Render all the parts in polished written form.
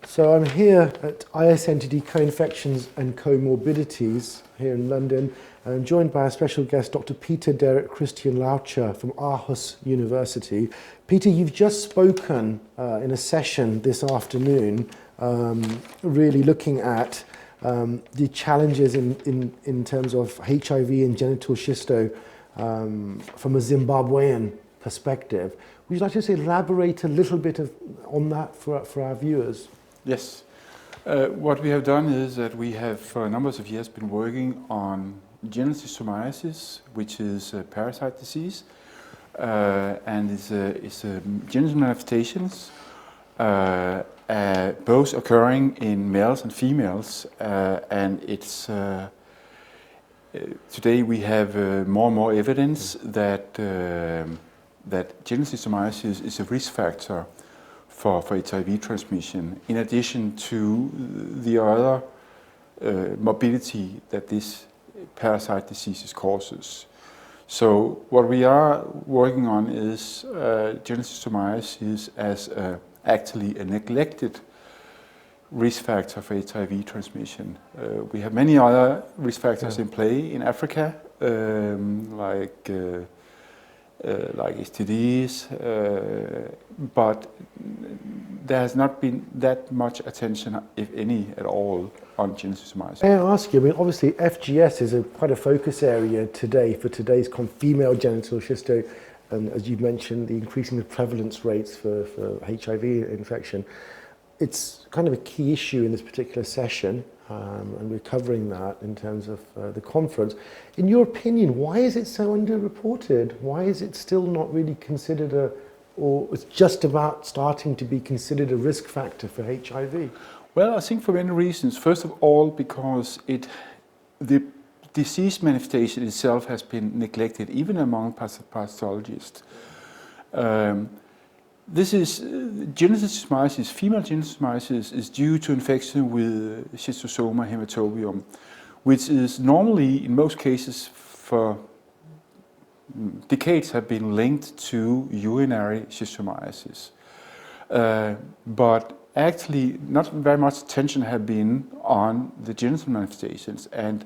So I'm here at ISNTD Co-Infections and Comorbidities here in London, and I'm joined by a special guest, Dr. Peter Derek Christian Laucher from Aarhus University. Peter, you've just spoken in a session this afternoon, really looking at the challenges in terms of HIV and genital schisto from a Zimbabwean perspective. Would you like to just elaborate a little bit on that for our viewers? Yes. What we have done is that we have for a number of years been working on genital schistosomiasis, which is a parasite disease, and it's a genital manifestations, both occurring in males and females, and it's today we have more and more evidence that that genital schistosomiasis is a risk factor for HIV transmission, in addition to the other morbidity that this parasite disease causes. So what we are working on is genital schistosomiasis as actually a neglected risk factor for HIV transmission. We have many other risk factors in play in Africa, like STDs, but there has not been that much attention, if any at all, on genital schistosomiasis. May I ask you, I mean, obviously FGS is quite a focus area today for today's female genital schisto, and as you've mentioned, the increasing the prevalence rates for HIV infection. It's kind of a key issue in this particular session, and we're covering that in terms of the conference. In your opinion, why is it so underreported? Why is it still not really considered or it's just about starting to be considered a risk factor for HIV? Well, I think for many reasons. First of all, because the disease manifestation itself has been neglected, even among pathologists. This is genital schistosomiasis. Female genital schistosomiasis is due to infection with Schistosoma hematobium, which is normally, in most cases, for decades have been linked to urinary schistosomiasis. But actually, not very much attention have been on the genital manifestations, and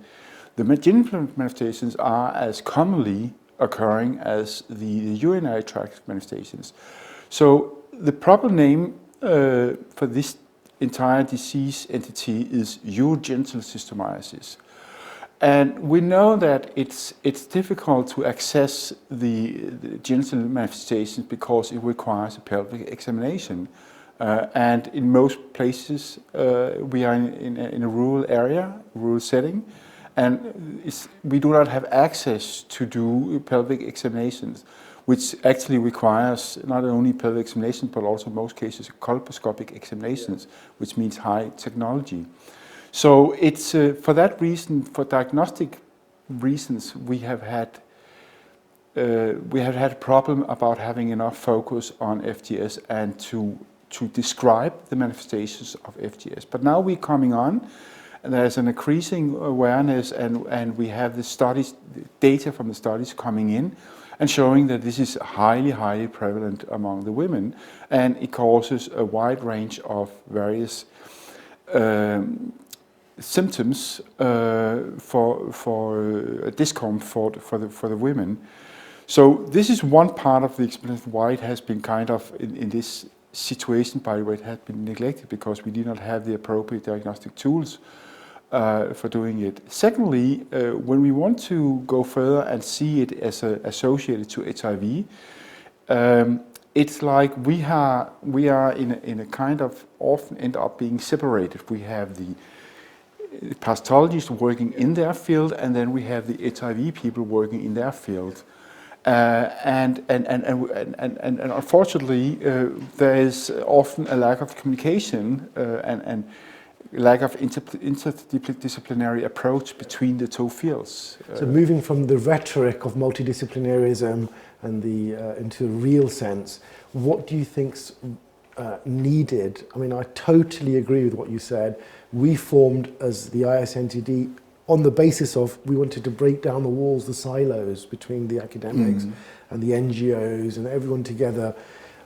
the genital manifestations are as commonly occurring as the urinary tract manifestations. So the proper name for this entire disease entity is urogenital schistosomiasis. And we know that it's difficult to access the genital manifestations because it requires a pelvic examination. And in most places, we are in a rural area, rural setting, and we do not have access to do pelvic examinations, which actually requires not only pelvic examination, but also in most cases colposcopic examinations, which means high technology. So it's for that reason, for diagnostic reasons, we have had a problem about having enough focus on FGS and to describe the manifestations of FGS. But now we're coming on, and there's an increasing awareness, and we have the studies, data from the studies coming in, and showing that this is highly prevalent among the women, and it causes a wide range of various symptoms for discomfort for the women. So this is one part of the explanation why it has been kind of in this situation, by the way, it had been neglected because we did not have the appropriate diagnostic tools for doing it. Secondly, when we want to go further and see it as associated to HIV, it's like we are in a kind of often end up being separated. We have the pathologists working in their field, and then we have the HIV people working in their field. And unfortunately, there is often a lack of communication and lack of interdisciplinary approach between the two fields. So moving from the rhetoric of multidisciplinarism and into a real sense, what do you think's needed? I mean, I totally agree with what you said. We formed as the ISNTD on the basis of we wanted to break down the walls, the silos between the academics and the NGOs and everyone together.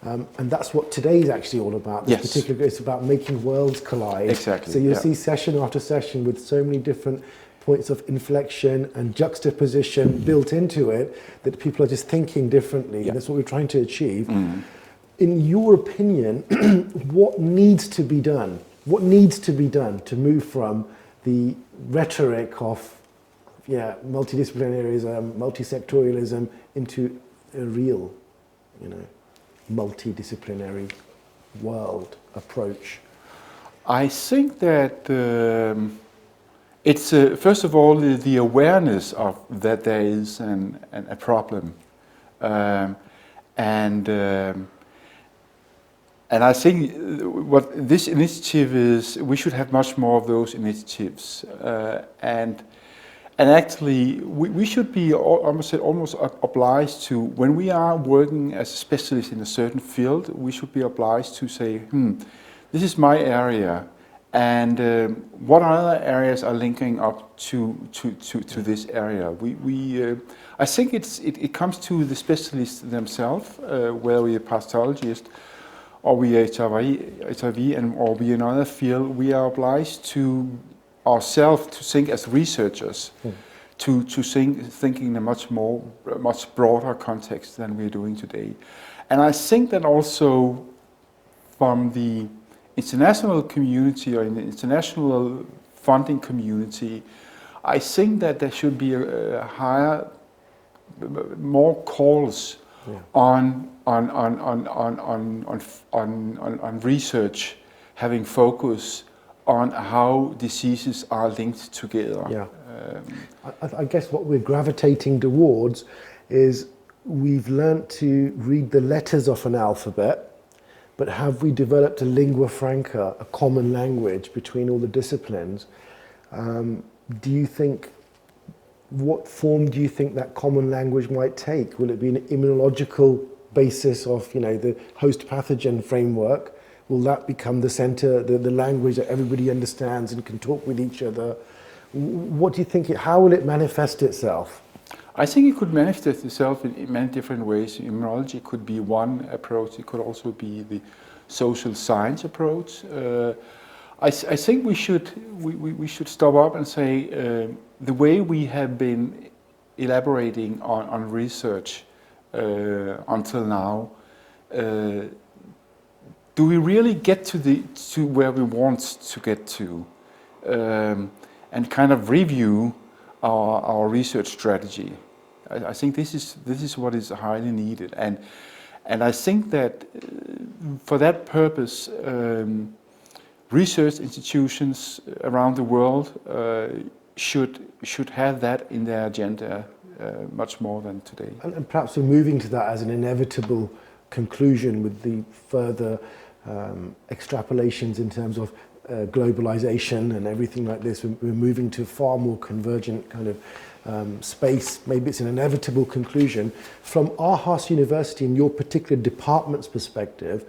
And that's what today is actually all about. This particular, it's about making worlds collide. Exactly. So you'll see session after session with so many different points of inflection and juxtaposition built into it that people are just thinking differently. And that's what we're trying to achieve. In your opinion, what needs to be done? What needs to be done to move from the rhetoric of multidisciplinarism, multisectorialism into a real, multidisciplinary world approach? I think that it's first of all the awareness of that there is a problem, and I think what this initiative is, we should have much more of those initiatives, and actually we should be almost obliged to, when we are working as a specialist in a certain field, we should be obliged to say, this is my area, and what other areas are linking up to this area? I think it comes to the specialists themselves, whether we are pastologists or we are HIV or we are in another field. We are obliged to ourselves to think as researchers, to thinking in a much broader context than we're doing today. And I think that also from the international community or in the international funding community, I think that there should be a higher, more calls on research having focus on how diseases are linked together. Yeah. I guess what we're gravitating towards is we've learnt to read the letters of an alphabet, but have we developed a lingua franca, a common language between all the disciplines? Do you think, what form do you think that common language might take? Will it be an immunological basis of, the host pathogen framework? Will that become the center, the language that everybody understands and can talk with each other? What do you think, how will it manifest itself? I think it could manifest itself in many different ways. Immunology could be one approach. It could also be the social science approach. I think we should stop up and say the way we have been elaborating on research until now. Do we really get to where we want to get to, and kind of review our research strategy? I think this is what is highly needed, and I think that for that purpose, research institutions around the world should have that in their agenda much more than today. And perhaps we're moving to that as an inevitable conclusion with the further extrapolations in terms of globalization and everything like this. We're moving to a far more convergent kind of space. Maybe it's an inevitable conclusion. From Aarhus University and your particular department's perspective,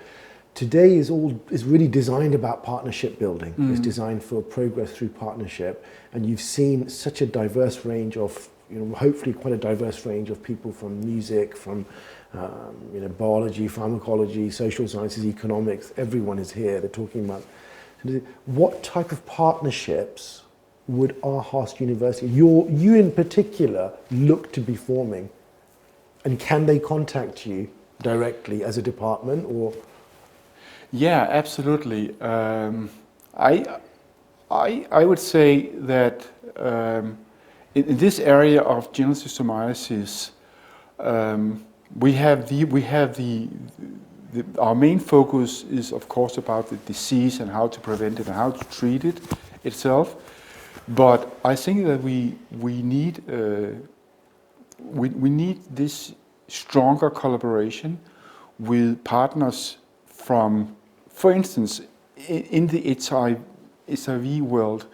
today is really designed about partnership building. It's designed for progress through partnership, and you've seen such a diverse range of, hopefully quite a diverse range of people from music, from biology, pharmacology, social sciences, economics. Everyone is here. They're talking about what type of partnerships would Aarhus University, you in particular, look to be forming, and can they contact you directly as a department or? Yeah, absolutely. I would say that in this area of general schistosomiosis, our main focus is, of course, about the disease and how to prevent it and how to treat it itself. But I think that we need this stronger collaboration with partners from, for instance, in the HIV world.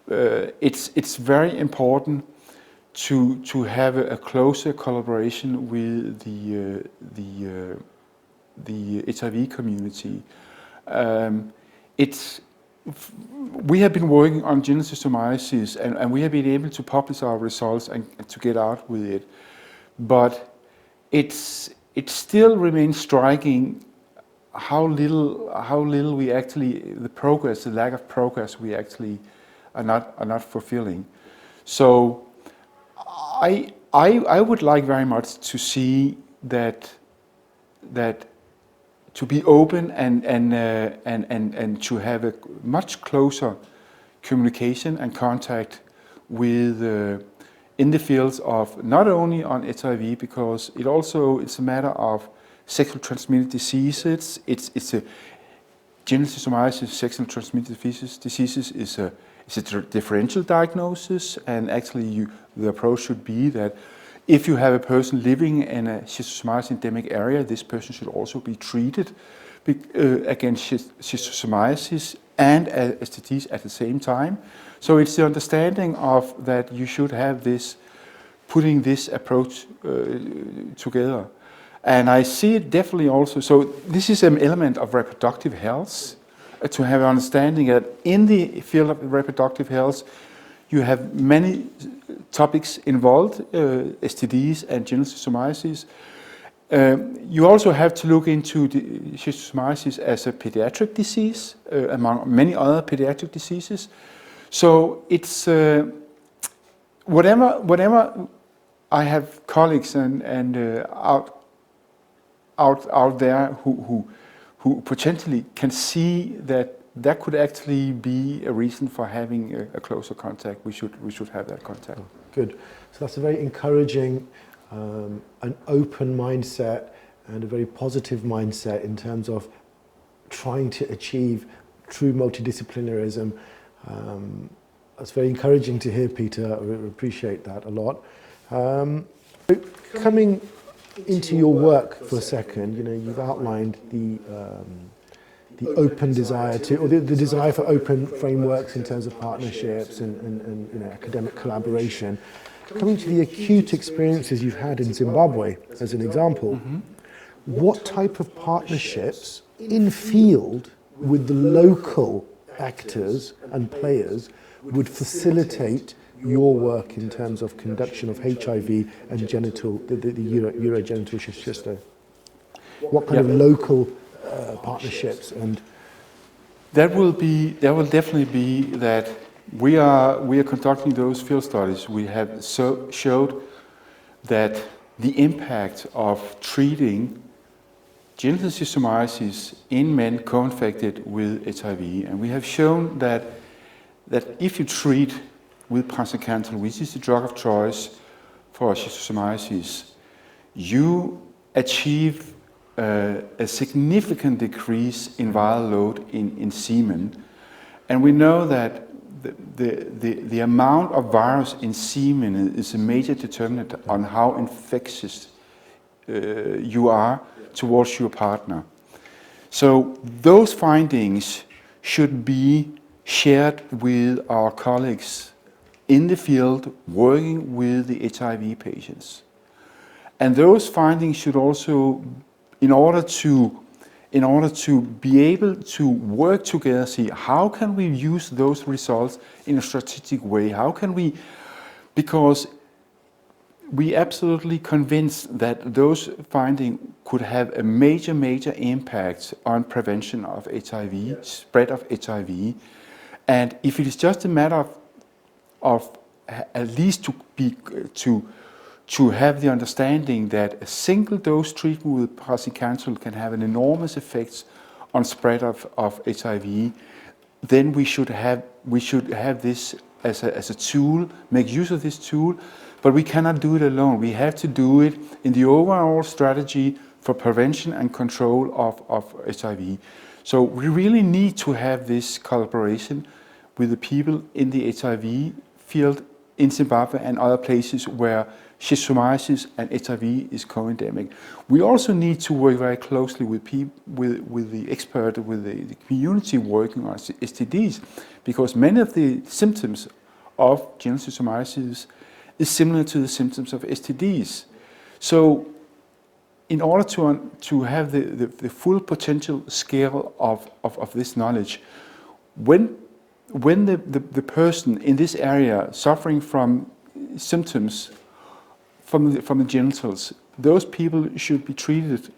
It's very important to have a closer collaboration with the HIV community. We have been working on general schistosomiosis, and we have been able to publish our results and to get out with it. But it still remains striking how little we actually, the lack of progress we actually are not fulfilling. So I would like very much to see that to be open and to have a much closer communication and contact with in the fields of not only on HIV, because it's a matter of sexually transmitted diseases. It's a genital psoriasis, sexually transmitted diseases is a differential diagnosis, and actually the approach should be that if you have a person living in a schistosomiasis endemic area, this person should also be treated against schistosomiasis and STDs at the same time. So it's the understanding of that you should have this, putting this approach together. And I see it definitely also, so this is an element of reproductive health, to have an understanding that in the field of reproductive health, you have many topics involved, STDs and genital psoriasis. You also have to look into schistosomiasis as a pediatric disease, among many other pediatric diseases. So it's whatever I have colleagues and out there who potentially can see that could actually be a reason for having a closer contact. We should have that contact. Oh, good. So that's a very encouraging, an open mindset and a very positive mindset in terms of trying to achieve true multidisciplinarism. That's very encouraging to hear, Peter. I appreciate that a lot. Coming into your work for a second, you've outlined the open desire to, or the desire for open frameworks in terms of partnerships and academic collaboration. Coming to the acute experiences you've had in Zimbabwe, as an example, what type of partnerships in field with the local actors and players would facilitate your work in terms of conduction of HIV and the urogenital schisto? What kind of local partnerships and that will definitely be that we are conducting those field studies. We have showed that the impact of treating genital schistosomiasis in men co-infected with HIV, and we have shown that if you treat with praziquantel, which is the drug of choice for schistosomiasis, you achieve a significant decrease in viral load in semen. And we know that the amount of virus in semen is a major determinant on how infectious you are towards your partner. So those findings should be shared with our colleagues in the field working with the HIV patients. And those findings should also, in order to be able to work together, see how can we use those results in a strategic way? How can we, because we absolutely convinced that those findings could have a major impact on prevention of HIV, spread of HIV. And if it is just a matter of at least to have the understanding that a single dose treatment with praziquantel can have an enormous effect on spread of HIV, then we should have this as a tool, make use of this tool, but we cannot do it alone. We have to do it in the overall strategy for prevention and control of HIV. So we really need to have this collaboration with the people in the HIV field in Zimbabwe and other places where schistosomiasis and HIV is co-endemic. We also need to work very closely with the expert, with the community working on STDs, because many of the symptoms of genital schistosomiasis is similar to the symptoms of STDs. So in order to have the full potential scale of this knowledge, when the person in this area suffering from symptoms from the genitals, those people should be treated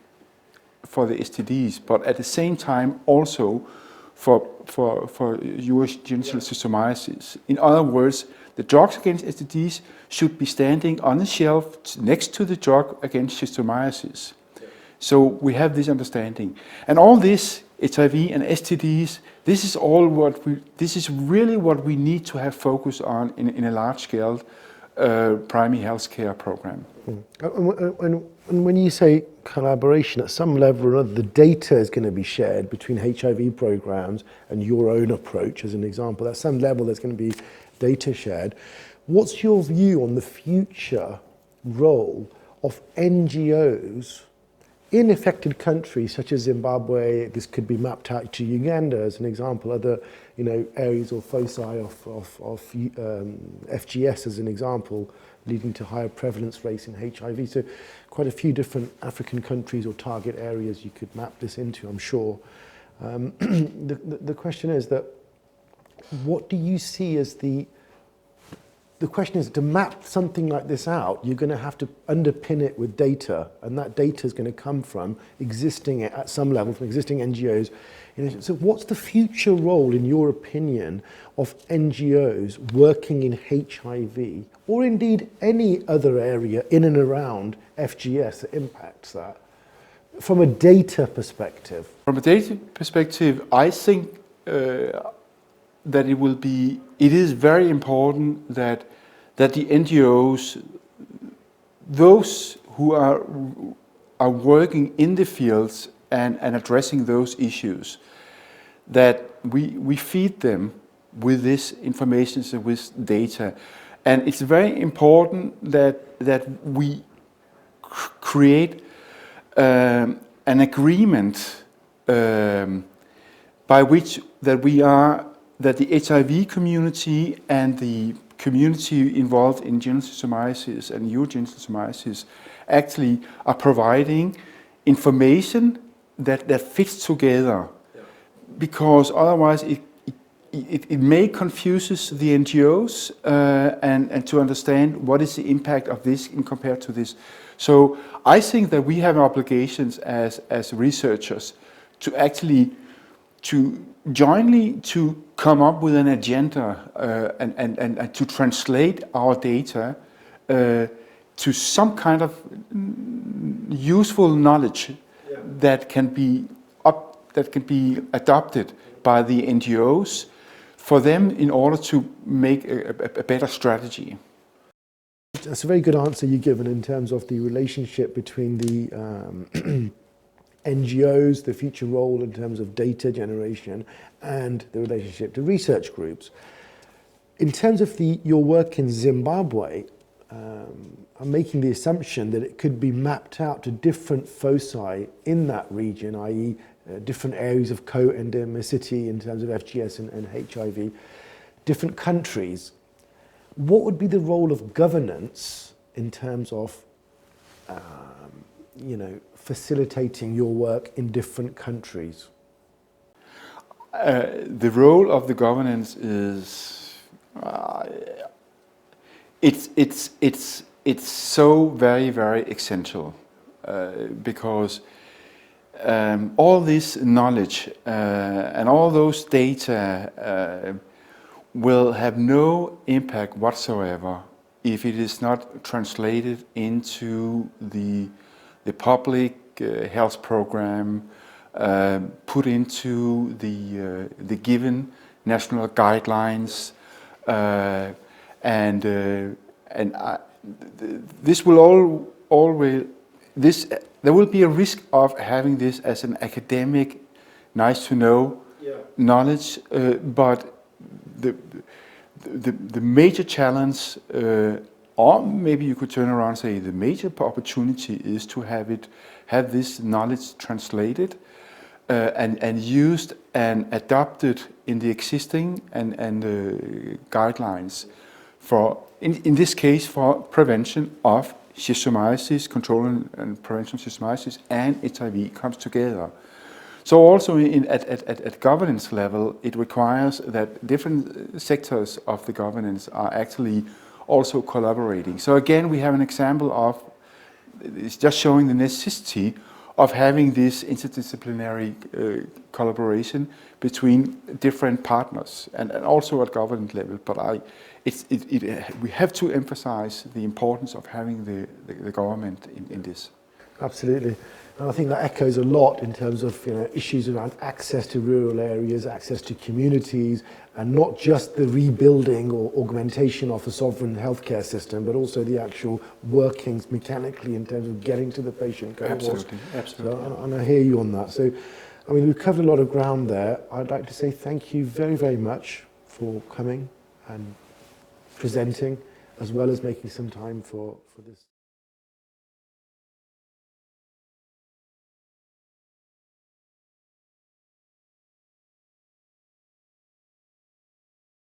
for the STDs, but at the same time also for urogenital schistosomiasis. In other words, the drugs against STDs should be standing on the shelf next to the drug against schistosomiasis. So we have this understanding. And all this, HIV and STDs, this is really what we need to have focus on in a large-scale primary healthcare program. And when you say collaboration, at some level or other, the data is going to be shared between HIV programs and your own approach, as an example. At some level, there's going to be data shared. What's your view on the future role of NGOs in affected countries such as Zimbabwe? This could be mapped out to Uganda as an example, other areas or foci of FGS as an example, leading to higher prevalence rates in HIV. So quite a few different African countries or target areas you could map this into, I'm sure. The question is that, what do you see as the question is, to map something like this out, you're going to have to underpin it with data, and that data is going to come from existing, at some level, from existing NGOs. So what's the future role, in your opinion, of NGOs working in HIV, or indeed any other area in and around FGS that impacts that, from a data perspective? From a data perspective, I think that it is very important that the NGOs, those who are working in the fields and addressing those issues, that we feed them with this information, so with data. And it's very important that we create an agreement by which that the HIV community and the community involved in genital schistosomiasis and urogenital schistosomiasis actually are providing information that fits together, because otherwise it may confuses the NGOs and to understand what is the impact of this in compared to this. So I think that we have obligations as researchers to actually jointly to come up with an agenda and to translate our data to some kind of useful knowledge that can be adopted by the NGOs for them in order to make a better strategy. That's a very good answer you've given in terms of the relationship between the NGOs, the future role in terms of data generation, and the relationship to research groups. In terms of your work in Zimbabwe, I'm making the assumption that it could be mapped out to different foci in that region, i.e. Different areas of co-endemicity in terms of FGS and HIV, different countries. What would be the role of governance in terms of facilitating your work in different countries? The role of the governance is it's so very, very essential because all this knowledge and all those data will have no impact whatsoever if it is not translated into the public health program, put into the given national guidelines, this will always there will be a risk of having this as an academic, nice to know knowledge, but the major challenge, or maybe you could turn around and say the major opportunity, is to have this knowledge translated and used and adopted in the existing and guidelines for, in this case, for prevention of schistosomiasis, control and prevention of schistosomiasis and HIV comes together. So also at governance level, it requires that different sectors of the governance are actually also collaborating. So again, we have an example of, it's just showing the necessity of having this interdisciplinary collaboration between different partners and also at government level. But we have to emphasize the importance of having the government in this. Absolutely. And I think that echoes a lot in terms of issues around access to rural areas, access to communities, and not just the rebuilding or augmentation of the sovereign healthcare system, but also the actual workings mechanically in terms of getting to the patient cohorts. Absolutely, absolutely. So, and I hear you on that. So, I mean, we've covered a lot of ground there. I'd like to say thank you very, very much for coming and presenting, as well as making some time for this.